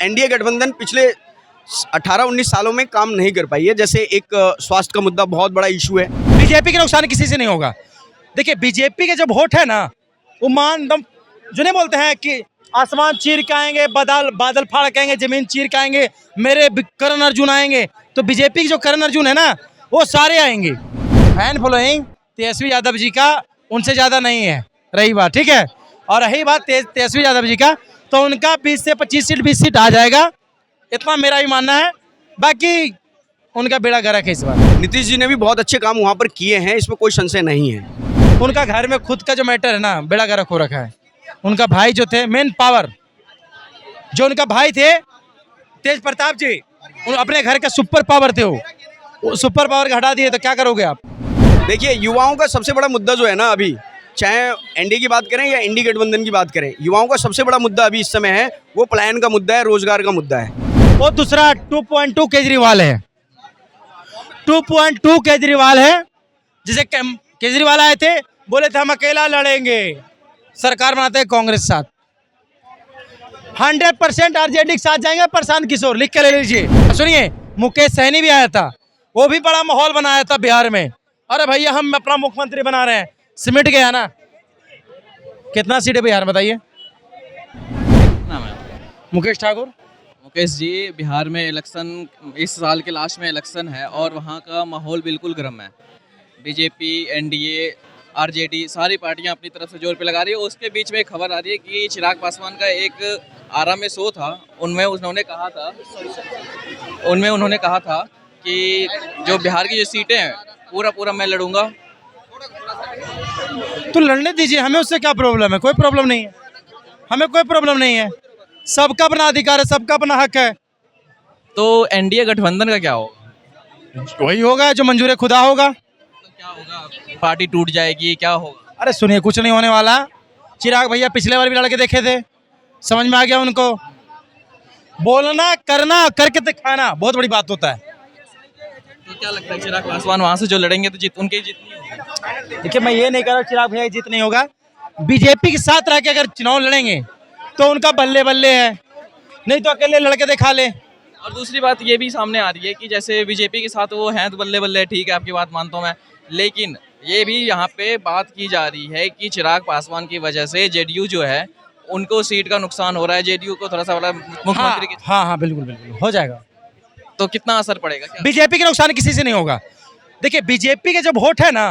NDA गठबंधन पिछले 18-19 सालों में काम नहीं कर पाई है। जैसे एक स्वास्थ्य का मुद्दा बहुत बड़ा इशू है। बीजेपी के नुकसान किसी से नहीं होगा। देखिए बीजेपी के जो वोट है ना, वो मान दम जो नहीं बोलते हैं कि आसमान चीर के आएंगे, बादल फाड़ के आएंगे, जमीन चीर के आएंगे, मेरे करण अर्जुन आएंगे। तो बीजेपी के जो करण अर्जुन है ना, वो सारे आएंगे। फैन फॉलोइंग तेजस्वी यादव जी का उनसे ज़्यादा नहीं है, रही बात, ठीक है। और रही बात तेजस्वी यादव जी का, तो उनका 20 से 25 सीट आ जाएगा, इतना मेरा ही मानना है। बाकी उनका बेड़ा गर्क है इस बार। नीतीश जी ने भी बहुत अच्छे काम वहाँ पर किए हैं, इसमें कोई संशय नहीं है। उनका घर में खुद का जो मैटर है ना, बेड़ा गर्क हो रखा है। उनका भाई जो थे मेन पावर, जो उनका भाई थे तेज प्रताप जी, अपने घर का सुपर पावर थे। वो सुपर पावर का हटा दिए तो क्या करोगे आप? देखिए युवाओं का सबसे बड़ा मुद्दा जो है ना, अभी चाहे एनडीए की बात करें या इंडी गठबंधन की बात करें, युवाओं का सबसे बड़ा मुद्दा अभी इस समय है वो पलायन का मुद्दा है, रोजगार का मुद्दा है। वो दूसरा 2.2 केजरीवाल है। 2.2 केजरीवाल है, जिसे केजरीवाल आए थे, बोले थे हम अकेला लड़ेंगे, सरकार बनाते हैं कांग्रेस साथ। 100% आरजेडी के साथ जाएंगे। प्रशांत किशोर लिख के ले लीजिए। सुनिए, मुकेश सहनी भी आया था, वो भी बड़ा माहौल बनाया था बिहार में। अरे भैया हम अपना मुख्यमंत्री बना रहे हैं, सिमट गया ना। कितना सीट है बिहार बताइए? नाम है मुकेश ठाकुर। मुकेश जी, बिहार में इलेक्शन इस साल के लास्ट में इलेक्शन है और वहाँ का माहौल बिल्कुल गर्म है। बीजेपी, एनडीए, आरजेडी सारी पार्टियां अपनी तरफ से जोर पे लगा रही है। उसके बीच में एक खबर आ रही है कि चिराग पासवान का एक आरा में शो था, उनमें उन्होंने कहा था कि जो बिहार की जो सीटें हैं पूरा मैं लड़ूंगा। तो लड़ने दीजिए, हमें उससे क्या प्रॉब्लम है? कोई प्रॉब्लम नहीं है, हमें कोई प्रॉब्लम नहीं है। सबका अपना अधिकार है, सबका अपना हक है। तो एनडीए गठबंधन का क्या होगा? वही होगा जो मंजूर खुदा होगा। तो क्या होगा? पार्टी टूट जाएगी, क्या होगा? अरे सुनिए, कुछ नहीं होने वाला। चिराग भैया पिछले बार भी लड़के देखे थे, समझ में आ गया उनको। बोलना, करना, करके दिखाना बहुत बड़ी बात होता है। तो क्या लगता है चिराग पासवान वहाँ से जो लड़ेंगे तो उनकी जीत नहीं होगी? देखिए मैं ये नहीं कह रहा चिराग भैया जीत नहीं होगा। बीजेपी के साथ रह के अगर चुनाव लड़ेंगे तो उनका बल्ले बल्ले है, नहीं तो अकेले लड़के दिखा ले। और दूसरी बात ये भी सामने आ रही है कि जैसे बीजेपी के साथ वो हैं तो बल्ले बल्ले, ठीक है आपकी बात मानता हूँ मैं, लेकिन ये भी यहाँ पे बात की जा रही है कि चिराग पासवान की वजह से जेडीयू जो है उनको सीट का नुकसान हो रहा है। जेडीयू को थोड़ा सा बड़ा मुख्यमंत्री की हाँ बिल्कुल बिल्कुल हो जाएगा। तो कितना असर पड़ेगा? क्या बीजेपी के नुकसान किसी से नहीं होगा। देखिए बीजेपी के जो वोट है ना,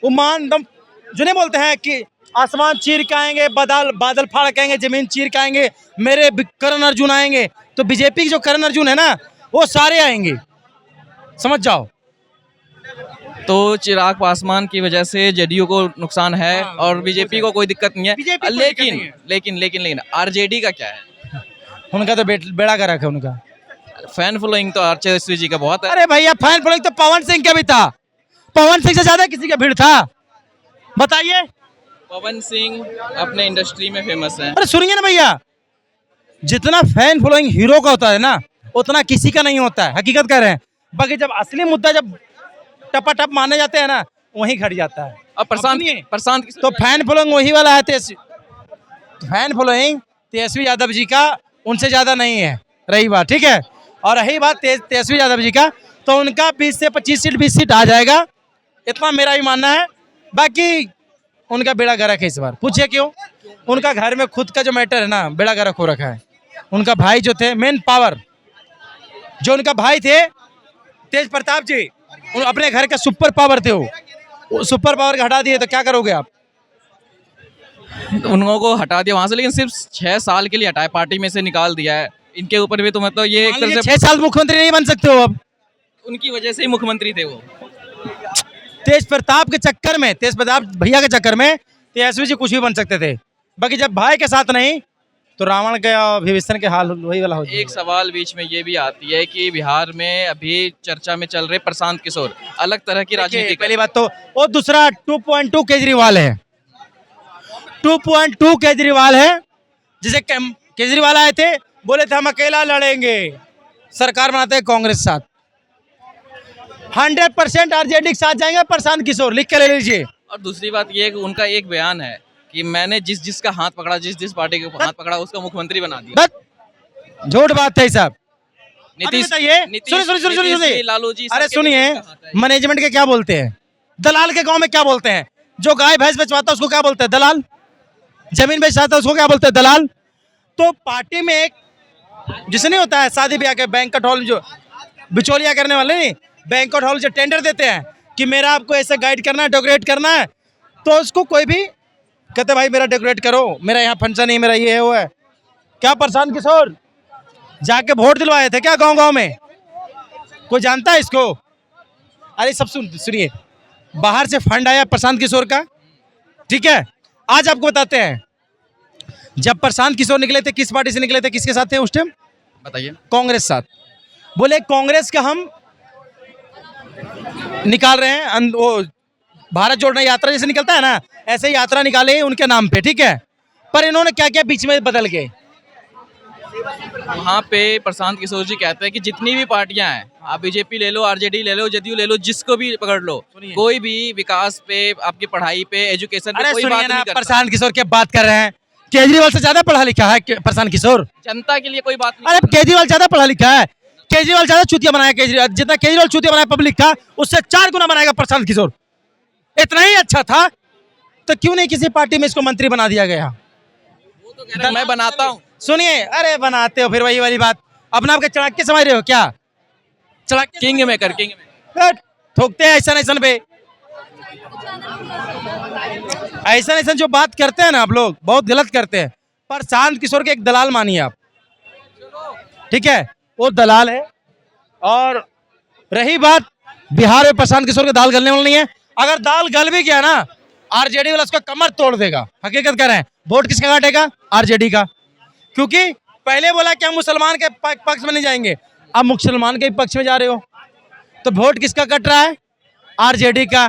वो मान दम जो नहीं बोलते हैं कि आसमान चीर के आएंगे, बादल फाड़ के आएंगे, जमीन चीर के आएंगे, मेरे करण अर्जुन आएंगे। तो बीजेपी के जो करण अर्जुन है ना, वो सारे आएंगे, समझ जाओ। तो चिराग पासवान की वजह से जेडीयू को नुकसान है और बीजेपी को कोई दिक्कत नहीं है। लेकिन आरजेडी का क्या है? उनका तो बेड़ा गर्क है उनका। फैन फॉलोइंग तो तेजस्वी जी का बहुत है। अरे भैया फैन फॉलोइंग तो पवन सिंह का भी था। पवन सिंह से ज्यादा किसी का भीड़ था बताइए? पवन सिंह अपने इंडस्ट्री में फेमस है। अरे सुनिए ना भैया, जितना फैन फॉलोइंग हीरो का होता है ना, उतना किसी का नहीं होता है, हकीकत कह रहे हैं। बाकी जब असली मुद्दा जब टपाटप माने जाते हैं ना, वहीं खड़ जाता है। अब प्रशांत तो फैन फॉलोइंग वही वाला है फैन फॉलोइंग तेजस्वी यादव जी का उनसे ज्यादा नहीं है, रही बात, ठीक है। और रही बात तेजस्वी यादव जी का, तो उनका 20 से 25 सीट आ जाएगा, इतना मेरा ही मानना है। बाकी उनका बेड़ा गर्क है इस बार। पूछिए क्यों? उनका घर में खुद का जो मैटर है ना, बेड़ा गर्क हो रखा है। उनका भाई जो थे मेन पावर, जो उनका भाई थे तेज प्रताप जी, अपने घर का सुपर पावर थे। वो सुपर पावर का हटा दिए तो क्या करोगे आप? उन लोगों को हटा दिया वहां से, लेकिन सिर्फ 6 साल के लिए हटाया, पार्टी में से निकाल दिया है। इनके ऊपर भी तो मतलब ये एक तरह से 6 साल मुख्यमंत्री नहीं बन सकते हो अब। उनकी वजह से ही मुख्यमंत्री थे वो। तेज प्रताप के चक्कर में, तेज प्रताप भैया के चक्कर में तेजस्वी जी कुछ भी बन सकते थे। बाकी जब भाई के साथ नहीं, तो रावण के और विभीषण के हाल वही वाला हो जाएगा। एक सवाल बीच में ये भी आती है कि बिहार में अभी चर्चा में चल रहे प्रशांत किशोर, अलग तरह की राजनीति। पहली बात तो वो दूसरा 2.2 केजरीवाल है। 2.2 केजरीवाल है, जिसे केजरीवाल आए थे, बोले थे हम अकेला लड़ेंगे, सरकार बनाते हैं कांग्रेस साथ। 100% आरजेडी के साथ जाएंगे। प्रशांत किशोर लिख के ले लीजिए। और दूसरी बात ये है कि उनका एक बयान है कि मैंने जिसका हाथ पकड़ा, जिस पार्टी के हाथ पकड़ा उसका मुख्यमंत्री बना दिया। झूठ बात है सब। अभी नीतीश बताइए, नीतीश- सुनिए नीतीश जी, लालू जी अरे सबके सुनिए, बीच में कहा था। मैनेजमेंट के क्या बोलते हैं, दलाल के गांव में क्या बोलते हैं, जो गाय भैंस बेचवाता है उसको क्या बोलते हैं, दलाल। जमीन बेचवाता है उसको क्या बोलते हैं, दलाल। तो पार्टी में एक जिसे नहीं होता है शादी ब्याह के बैंक्वेट हॉल जो बिचौलिया करने वाले, नहीं बैंक्वेट हॉल जो टेंडर देते हैं कि मेरा आपको ऐसे गाइड करना है, डेकोरेट करना है, तो उसको कोई भी कहते भाई मेरा डेकोरेट करो, मेरा यहाँ फंक्शन नहीं, मेरा ये है वो है। क्या प्रशांत किशोर जाके वोट दिलवाए थे क्या गांव गांव में? कोई जानता है इसको? अरे सब सुनिए, बाहर से फंड आया प्रशांत किशोर का, ठीक है। आज आपको बताते हैं, जब प्रशांत किशोर निकले थे किस पार्टी से निकले थे, किसके साथ थे उस टाइम? बताइए। कांग्रेस साथ। बोले कांग्रेस का हम निकाल रहे हैं, वो भारत जोड़ना यात्रा जैसे निकलता है ना, ऐसे यात्रा निकाले उनके नाम पे, ठीक है। पर इन्होंने क्या किया बीच में बदल के, वहाँ पे प्रशांत किशोर जी कहते हैं कि जितनी भी पार्टियां हैं, आप बीजेपी ले लो, आरजेडी ले लो, जदयू ले लो, जिसको भी पकड़ लो, कोई भी विकास पे, आपकी पढ़ाई पे, एजुकेशन पे अरे कोई सुनिए बात ना, नहीं करता। प्रशांत किशोर की बात कर रहे हैं, केजरीवाल से ज्यादा पढ़ा लिखा है प्रशांत किशोर। जनता के लिए कोई बात नहीं अरे करता। केजरीवाल ज्यादा पढ़ा लिखा है, केजरीवाल ज्यादा चूतिया बनाया, केजरीवाल जितना केजरीवाल चूतिया बनाया पब्लिक का, उससे 4 गुना बनाएगा प्रशांत किशोर। इतना ही अच्छा था तो क्यों नहीं किसी पार्टी में इसको मंत्री बना दिया गया? वो तो कह रहे हैं, मैं बनाता हूँ। सुनिए, अरे बनाते हो फिर वही वाली बात, अपना आपके चाणक्य समझ रहे हो क्या? Chanakya king maker, king maker. ठोकते हैं ऐसा ऐसा पे, ऐसा जो बात करते हैं ना आप लोग, बहुत गलत करते हैं। प्रशांत किशोर के एक दलाल मानिए आप, ठीक है, वो दलाल है। और रही बात बिहार में प्रशांत किशोर के दाल गलने वाला नहीं है, अगर दाल गल भी गया ना, आरजेडी वाला उसका कमर तोड़ देगा। हकीकत कह रहे हैं, वोट किसका काटेगा? आरजेडी का। क्योंकि पहले बोला कि हम मुसलमान के पक्ष में नहीं जाएंगे, अब मुसलमान के पक्ष में जा रहे हो, तो वोट किसका कट रहा है? आरजेडी का।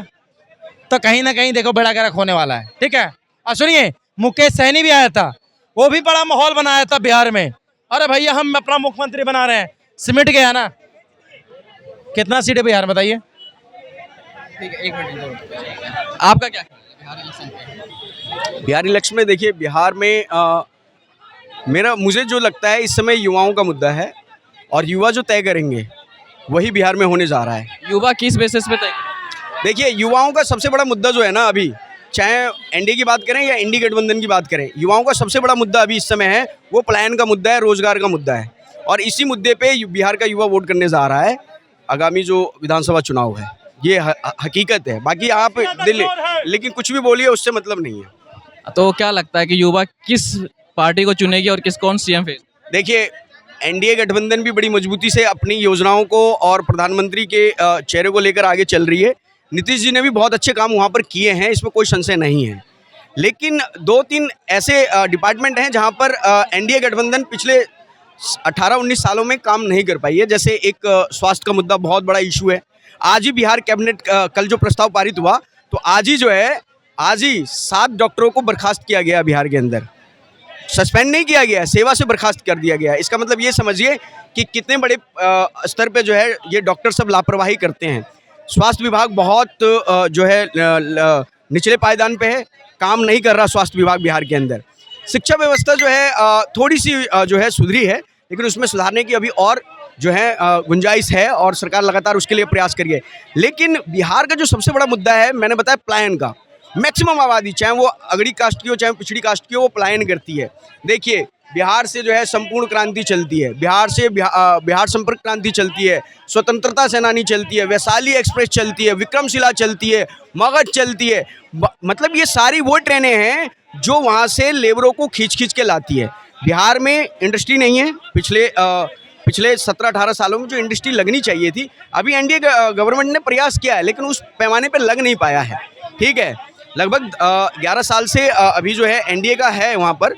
तो कहीं ना कहीं देखो बेड़ा गर्क होने वाला है, ठीक है। और सुनिए, मुकेश सहनी भी आया था, वो भी बड़ा माहौल बनाया था बिहार में, अरे भैया हम अपना मुख्यमंत्री बना रहे हैं, सिमट गया ना। कितना सीट है बिहार में बताइए? ठीक है, 1 मिनट। आपका क्या ख्याल है बिहार इलेक्शन पे? बिहार इलेक्शन में देखिए, बिहार में मुझे जो लगता है इस समय युवाओं का मुद्दा है, और युवा जो तय करेंगे वही बिहार में होने जा रहा है। युवा किस बेसिस पे तय? देखिए, युवाओं का सबसे बड़ा मुद्दा जो है ना अभी, चाहे एनडीए की बात करें या इंडी गठबंधन की बात करें, युवाओं का सबसे बड़ा मुद्दा अभी इस समय है वो पलायन का मुद्दा है, रोजगार का मुद्दा है। और इसी मुद्दे पे बिहार का युवा वोट करने जा रहा है आगामी जो विधानसभा चुनाव है। ये हकीकत है। बाकी आप दिल्ली, लेकिन कुछ भी बोलिए उससे मतलब नहीं है। तो क्या लगता है कि युवा किस पार्टी को चुनेगी और कौन सीएम फेस? देखिए, एनडीए गठबंधन भी बड़ी मजबूती से अपनी योजनाओं को और प्रधानमंत्री के चेहरे को लेकर आगे चल रही है। नीतीश जी ने भी बहुत अच्छे काम वहाँ पर किए हैं, इसमें कोई संशय नहीं है। लेकिन 2-3 ऐसे डिपार्टमेंट हैं जहाँ पर एनडीए गठबंधन पिछले 18-19 सालों में काम नहीं कर पाई है। जैसे एक स्वास्थ्य का मुद्दा बहुत बड़ा इशू है। आज ही बिहार कैबिनेट कल जो प्रस्ताव पारित हुआ, तो आज ही 7 डॉक्टरों को बर्खास्त किया गया बिहार के अंदर। सस्पेंड नहीं किया गया, सेवा से बर्खास्त कर दिया गया। इसका मतलब ये समझिए कि कितने बड़े स्तर पे जो है ये डॉक्टर सब लापरवाही करते हैं। स्वास्थ्य विभाग बहुत जो है निचले पायदान पे है, काम नहीं कर रहा स्वास्थ्य विभाग बिहार के अंदर। शिक्षा व्यवस्था जो है थोड़ी सी जो है सुधरी है, लेकिन उसमें सुधारने की अभी और जो है गुंजाइश है, और सरकार लगातार उसके लिए प्रयास करी है। लेकिन बिहार का जो सबसे बड़ा मुद्दा है, मैंने बताया पलायन का। मैक्सिमम आबादी, चाहे वो अगड़ी कास्ट की हो चाहे पिछड़ी कास्ट की हो, वो पलायन करती है। देखिए, बिहार से जो है संपूर्ण क्रांति चलती है, बिहार से बिहार संपर्क क्रांति चलती है, स्वतंत्रता सेनानी चलती है, वैशाली एक्सप्रेस चलती है, विक्रमशिला चलती है, मगध चलती है। मतलब ये सारी वो ट्रेनें हैं जो वहाँ से लेबरों को खींच के लाती है। बिहार में इंडस्ट्री नहीं है। पिछले 17-18 सालों में जो इंडस्ट्री लगनी चाहिए थी, अभी एनडीए गवर्नमेंट ने प्रयास किया है, लेकिन उस पैमाने पर लग नहीं पाया है। ठीक है, लगभग 11 साल से अभी जो है एनडीए का है वहाँ पर,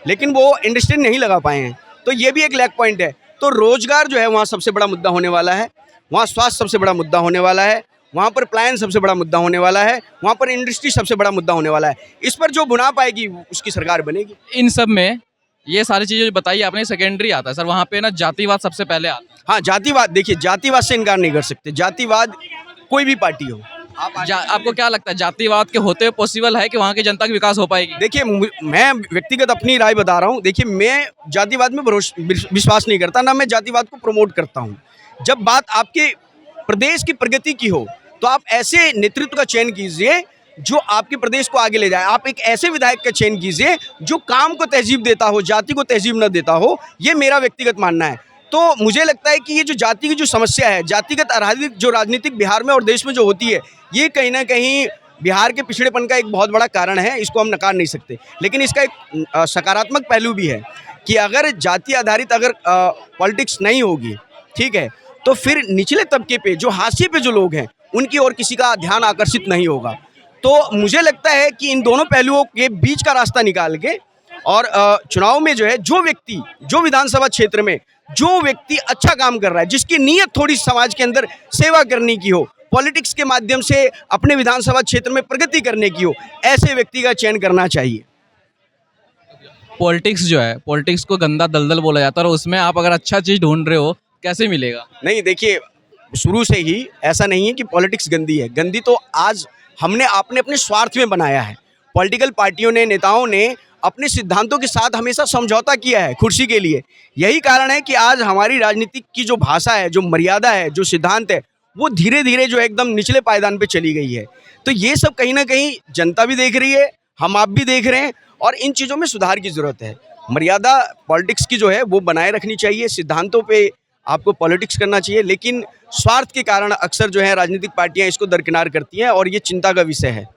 लेकिन वो इंडस्ट्री नहीं लगा पाए हैं। तो ये भी एक लैग पॉइंट है। तो रोजगार जो है वहाँ सबसे बड़ा मुद्दा होने वाला है, वहाँ स्वास्थ्य सबसे बड़ा मुद्दा होने वाला है, वहाँ पर पलायन सबसे बड़ा मुद्दा होने वाला है, वहाँ पर इंडस्ट्री सबसे बड़ा मुद्दा होने वाला है। इस पर जो बुना पाएगी उसकी सरकार बनेगी। इन सब में ये सारी चीज़ें जो बताई आपने, सेकेंडरी आता है सर, वहाँ पे ना जातिवाद सबसे पहले आता है। हाँ, जातिवाद, देखिए जातिवाद से इनकार नहीं कर सकते। जातिवाद कोई भी पार्टी हो, आपको क्या लगता है जातिवाद के होते हुए पॉसिबल है कि वहाँ की जनता का विकास हो पाएगी? देखिए मैं व्यक्तिगत अपनी राय बता रहा हूँ। देखिए मैं जातिवाद में विश्वास नहीं करता, ना मैं जातिवाद को प्रमोट करता हूँ। जब बात आपके प्रदेश की प्रगति की हो तो आप ऐसे नेतृत्व का चयन कीजिए जो आपके प्रदेश को आगे ले जाए। आप एक ऐसे विधायक का चयन कीजिए जो काम को तहजीब देता हो, जाति को तहजीब न देता हो। ये मेरा व्यक्तिगत मानना है। तो मुझे लगता है कि ये जो जाति की जो समस्या है, जातिगत आधारित जो राजनीतिक बिहार में और देश में जो होती है, ये कहीं ना कहीं बिहार के पिछड़ेपन का एक बहुत बड़ा कारण है। इसको हम नकार नहीं सकते। लेकिन इसका एक सकारात्मक पहलू भी है कि अगर जाति आधारित अगर पॉलिटिक्स नहीं होगी, ठीक है, तो फिर निचले तबके पे जो हाशिए पे जो लोग हैं उनकी ओर किसी का ध्यान आकर्षित नहीं होगा। तो मुझे लगता है कि इन दोनों पहलुओं के बीच का रास्ता निकाल के और चुनाव में जो है जो व्यक्ति जो विधानसभा क्षेत्र में जो व्यक्ति अच्छा काम कर रहा है, जिसकी नीयत थोड़ी समाज के अंदर सेवा करने की हो, पॉलिटिक्स के माध्यम से अपने विधानसभा क्षेत्र में प्रगति करने की हो, ऐसे व्यक्ति का चयन करना चाहिए। पॉलिटिक्स जो है, पॉलिटिक्स को गंदा दलदल बोला जाता है और उसमें आप अगर अच्छा चीज़ ढूंढ रहे हो, कैसे मिलेगा? नहीं, देखिए शुरू से ही ऐसा नहीं है कि पॉलिटिक्स गंदी है। गंदी तो आज हमने आपने अपने स्वार्थ में बनाया है। पॉलिटिकल पार्टियों ने, नेताओं ने अपने सिद्धांतों के साथ हमेशा समझौता किया है कुर्सी के लिए। यही कारण है कि आज हमारी राजनीति की जो भाषा है, जो मर्यादा है, जो सिद्धांत है, वो धीरे धीरे जो एकदम निचले पायदान पे चली गई है। तो ये सब कहीं ना कहीं जनता भी देख रही है, हम आप भी देख रहे हैं और इन चीज़ों में सुधार की ज़रूरत है। मर्यादा पॉलिटिक्स की जो है वो बनाए रखनी चाहिए, सिद्धांतों पे आपको पॉलिटिक्स करना चाहिए। लेकिन स्वार्थ के कारण अक्सर जो है राजनीतिक पार्टियां इसको दरकिनार करती हैं और ये चिंता का विषय है।